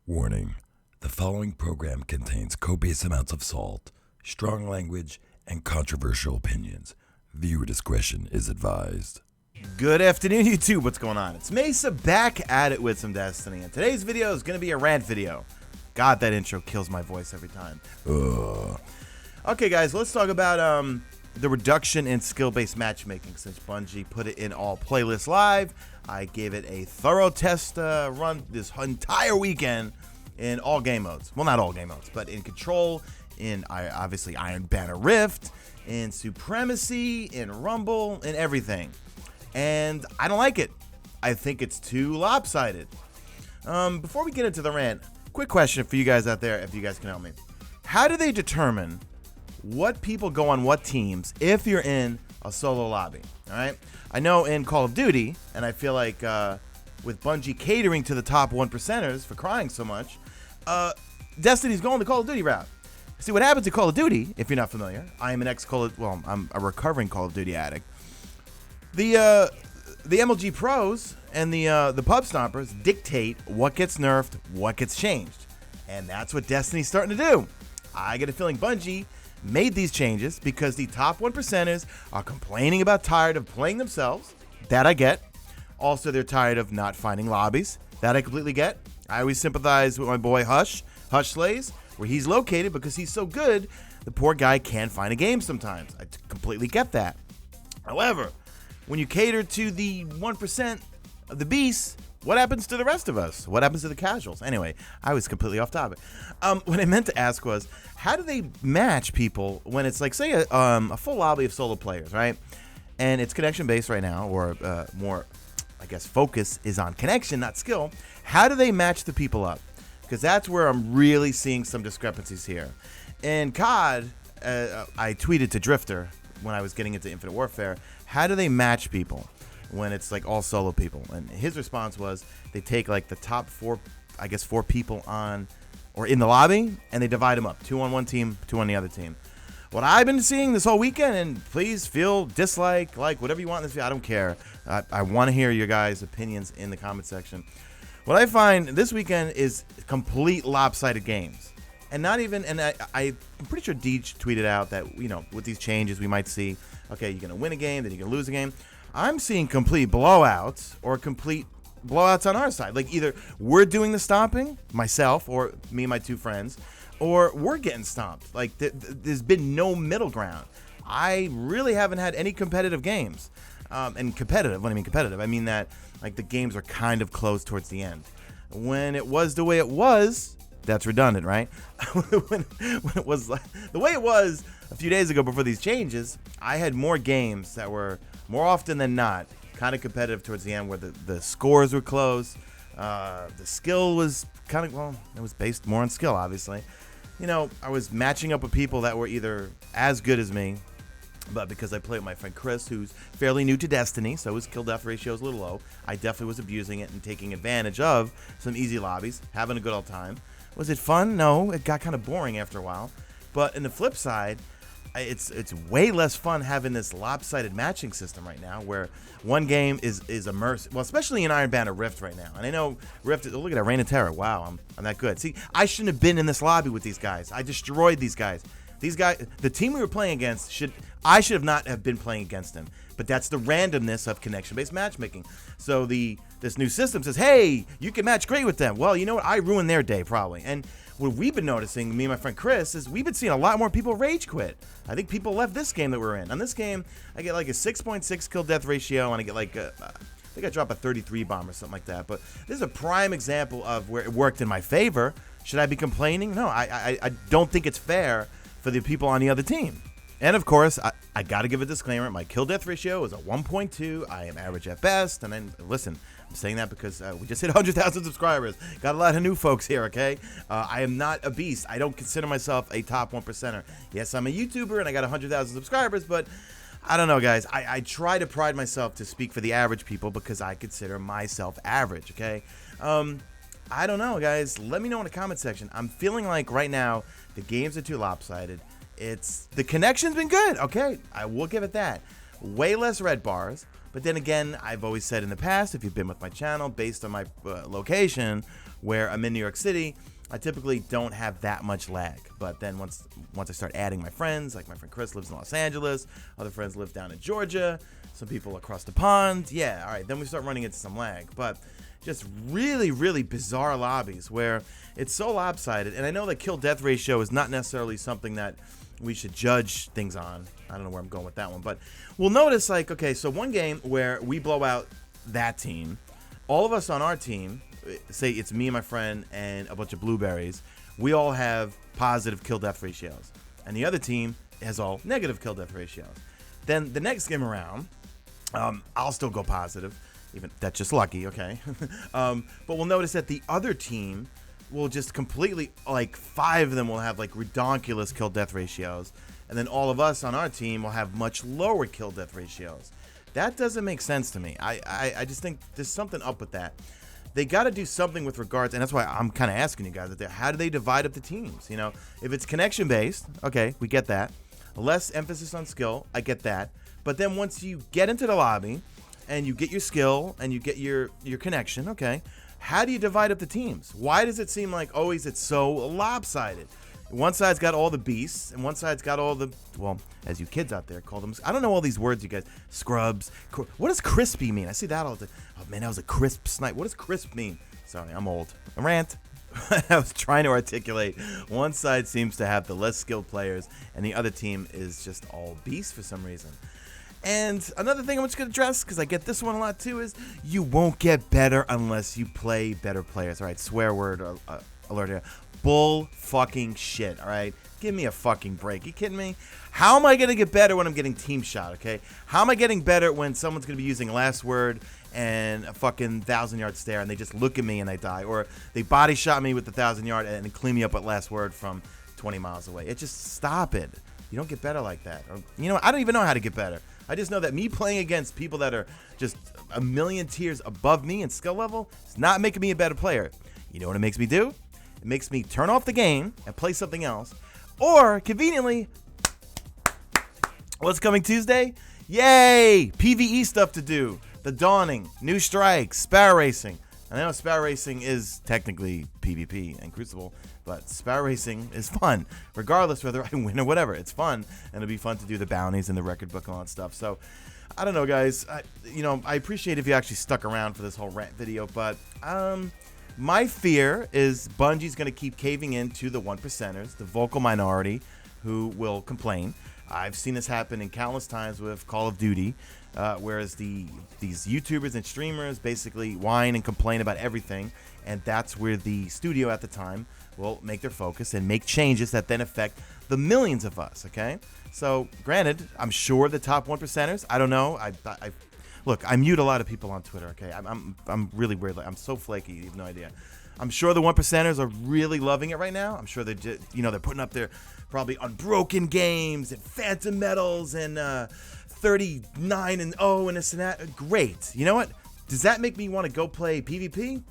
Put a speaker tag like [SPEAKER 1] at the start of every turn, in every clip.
[SPEAKER 1] Warning: the following program contains copious amounts of salt, strong language, and controversial opinions. Viewer discretion is advised.
[SPEAKER 2] Good afternoon, YouTube. What's going on? It's Mesa back at it with some Destiny, and today's video is going to be a rant video. God, that intro kills my voice every time. Okay, guys, let's talk about the reduction in skill-based matchmaking since Bungie put it in all playlists live. I gave it a thorough test run this entire weekend in all game modes. Well, not all game modes, but in Control, in obviously Iron Banner Rift, in Supremacy, in Rumble, in everything. And I don't like it. I think it's too lopsided. Before we get into the rant, quick question for you guys out there, if you guys can help me. How do they determine what people go on what teams if you're in a solo lobby? All right. I know in Call of Duty, and I feel like with Bungie catering to the top 1%ers for crying so much, Destiny's going the Call of Duty route. See what happens in Call of Duty, if you're not familiar. I am an I'm a recovering Call of Duty addict. The MLG pros and the pub stompers dictate what gets nerfed, what gets changed, and that's what Destiny's starting to do. I get a feeling Bungie made these changes because the top 1%ers are complaining about tired of playing themselves. That I get. Also, they're tired of not finding lobbies. That I completely get. I always sympathize with my boy Hush Slays, where he's located because he's so good, the poor guy can't find a game sometimes. I completely get that. However, when you cater to the 1% of the beasts, what happens to the rest of us? What happens to the casuals? Anyway, I was completely off topic. What I meant to ask was, how do they match people when it's like, say, a full lobby of solo players, right? And it's connection-based right now, or more, I guess, focus is on connection, not skill. How do they match the people up? Because that's where I'm really seeing some discrepancies here. In COD, I tweeted to Drifter when I was getting into Infinite Warfare, how do they match people when it's like all solo people? And his response was they take like the top four people on or in the lobby, and they divide them up, 2 on one team, 2 on the other team. What I've been seeing this whole weekend, and please feel dislike, like whatever you want in this video, I don't care. I want to hear your guys' opinions in the comment section. What I find this weekend is complete lopsided games. And not even, and I'm pretty sure Deej tweeted out that, you know, with these changes, we might see, okay, you're going to win a game, then you're going to lose a game. I'm seeing complete blowouts or complete blowouts on our side. Like either we're doing the stomping, myself or me and my 2 friends, or we're getting stomped. Like there's been no middle ground. I really haven't had any competitive games. And competitive, when I mean competitive, I mean that like the games are kind of close towards the end. When it was the way it was, that's redundant, right? when it was the way it was a few days ago before these changes, I had more games that were more often than not kind of competitive towards the end, where the scores were close. The skill was kind of, well, it was based more on skill, obviously. You know, I was matching up with people that were either as good as me, but because I play with my friend Chris, who's fairly new to Destiny, so his kill-death ratio is a little low, I definitely was abusing it and taking advantage of some easy lobbies, having a good old time. Was it fun? No, it got kind of boring after a while. But in the flip side, it's way less fun having this lopsided matching system right now, where one game is immersive. Well, especially in Iron Banner Rift right now. And I know Rift, look at that, Reign of Terror. Wow, I'm that good. See, I shouldn't have been in this lobby with these guys. I destroyed these guys. These guys, the team we were playing against, I should have not have been playing against them. But that's the randomness of connection-based matchmaking. So this new system says, hey, you can match great with them. Well, you know what? I ruined their day probably. And what we've been noticing, me and my friend Chris, is we've been seeing a lot more people rage quit. I think people left this game that we're in. On this game, I get like a 6.6 kill death ratio, and I get like I think I drop a 33 bomb or something like that. But this is a prime example of where it worked in my favor. Should I be complaining? No, I don't think it's fair for the people on the other team. And of course, I got to give a disclaimer. My kill death ratio is a 1.2. I am average at best. And then listen, I'm saying that because we just hit 100,000 subscribers. Got a lot of new folks here, okay? I am not a beast. I don't consider myself a top 1%er. Yes, I'm a YouTuber and I got 100,000 subscribers, but I don't know, guys. I try to pride myself to speak for the average people because I consider myself average, okay? I don't know, guys. Let me know in the comment section. I'm feeling like right now the games are too lopsided. The connection's been good, okay? I will give it that. Way less red bars, but then again, I've always said in the past, if you've been with my channel, based on my location, where I'm in New York City, I typically don't have that much lag. But then once I start adding my friends, like my friend Chris lives in Los Angeles, other friends live down in Georgia, some people across the pond, yeah, all right, then we start running into some lag. But just really, really bizarre lobbies where it's so lopsided. And I know that kill-death ratio is not necessarily something that we should judge things on. I don't know where I'm going with that one. But we'll notice, like, okay, so one game where we blow out that team, all of us on our team, say it's me and my friend and a bunch of blueberries, we all have positive kill-death ratios. And the other team has all negative kill-death ratios. Then the next game around, I'll still go positive. Even that's just lucky, okay? But we'll notice that the other team will just completely, like 5 of them will have like redonkulous kill-death ratios. And then all of us on our team will have much lower kill-death ratios. That doesn't make sense to me. I just think there's something up with that. They got to do something with regards, and that's why I'm kind of asking you guys, how do they divide up the teams? You know, if it's connection-based, okay, we get that. Less emphasis on skill, I get that. But then once you get into the lobby and you get your skill and you get your connection, okay, how do you divide up the teams? Why does it seem like always it's so lopsided? One side's got all the beasts, and one side's got all the, well, as you kids out there call them, I don't know all these words you guys, scrubs. What does crispy mean? I see that all the time. Oh man, that was a crisp snipe. What does crisp mean? Sorry, I'm old. A rant. I was trying to articulate. One side seems to have the less skilled players, and the other team is just all beasts for some reason. And another thing I'm just going to address, because I get this one a lot too, is you won't get better unless you play better players. All right, swear word alert here. Bull fucking shit, all right? Give me a fucking break. You kidding me? How am I going to get better when I'm getting team shot, okay? How am I getting better when someone's going to be using last word and a fucking 1,000-yard stare and they just look at me and they die? Or they body shot me with the 1,000-yard and clean me up at last word from 20 miles away. It just stop it. You don't get better like that. Or, you know, I don't even know how to get better. I just know that me playing against people that are just a million tiers above me in skill level is not making me a better player. You know what it makes me do? It makes me turn off the game and play something else. Or, conveniently, what's coming Tuesday? Yay! PvE stuff to do. The Dawning, New Strike, Sparrow Racing. I know Sparrow Racing is technically PvP and Crucible, but Sparrow Racing is fun, regardless whether I win or whatever. It's fun, and it'll be fun to do the bounties and the record book and all that stuff. So, I don't know, guys. I appreciate if you actually stuck around for this whole rant video, but my fear is Bungie's going to keep caving in to the 1%ers, the vocal minority, who will complain. I've seen this happen in countless times with Call of Duty, whereas these YouTubers and streamers basically whine and complain about everything, and that's where the studio at the time will make their focus and make changes that then affect the millions of us, okay? So, granted, I'm sure the top 1%ers, I don't know, look, I mute a lot of people on Twitter, okay? I'm really weird. I'm so flaky, you have no idea. I'm sure the 1%ers are really loving it right now. I'm sure they're just, they're putting up their probably Unbroken games and Phantom Medals and 39 and 0 and this and that. Great. You know what? Does that make me want to go play PvP?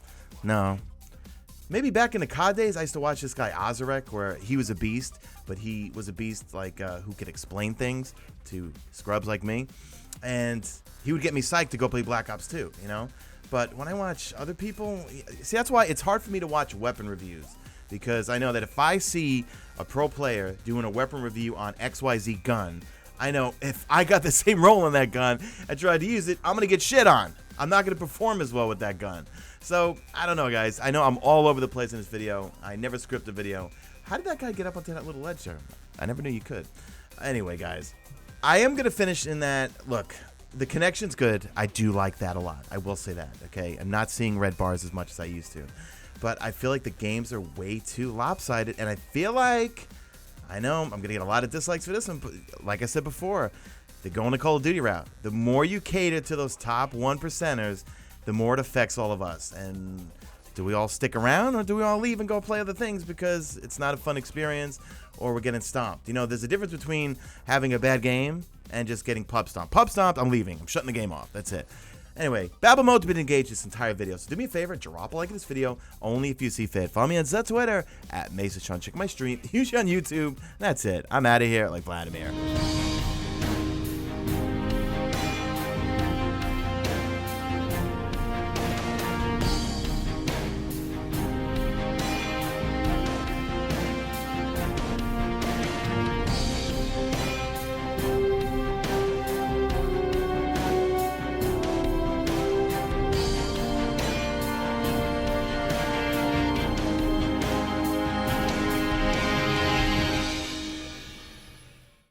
[SPEAKER 2] No. Maybe back in the COD days, I used to watch this guy Ozarek, where he was a beast, but he was a beast like who could explain things to scrubs like me. And he would get me psyched to go play Black Ops 2, But when I watch other people, see, that's why it's hard for me to watch weapon reviews, because I know that if I see a pro player doing a weapon review on XYZ gun, I know if I got the same roll on that gun and tried to use it, I'm going to get shit on. I'm not going to perform as well with that gun. So, I don't know, guys. I know I'm all over the place in this video. I never script a video. How did that guy get up onto that little ledge there? I never knew you could. Anyway, guys, I am going to finish in that, look, the connection's good. I do like that a lot. I will say that, okay? I'm not seeing red bars as much as I used to. But I feel like the games are way too lopsided, and I feel like, I know I'm going to get a lot of dislikes for this one, but like I said before, they're going the Call of Duty route. The more you cater to those top 1%ers, the more it affects all of us. And do we all stick around, or do we all leave and go play other things because it's not a fun experience, or we're getting stomped? There's a difference between having a bad game and just getting pub stomped. Pub stomped, I'm leaving. I'm shutting the game off. That's it. Anyway, Babble Mode's been engaged this entire video, so do me a favor, drop a like in this video, only if you see fit. Follow me on Twitter, @MesaFail. Check my stream, usually on YouTube. That's it. I'm out of here like Vladimir.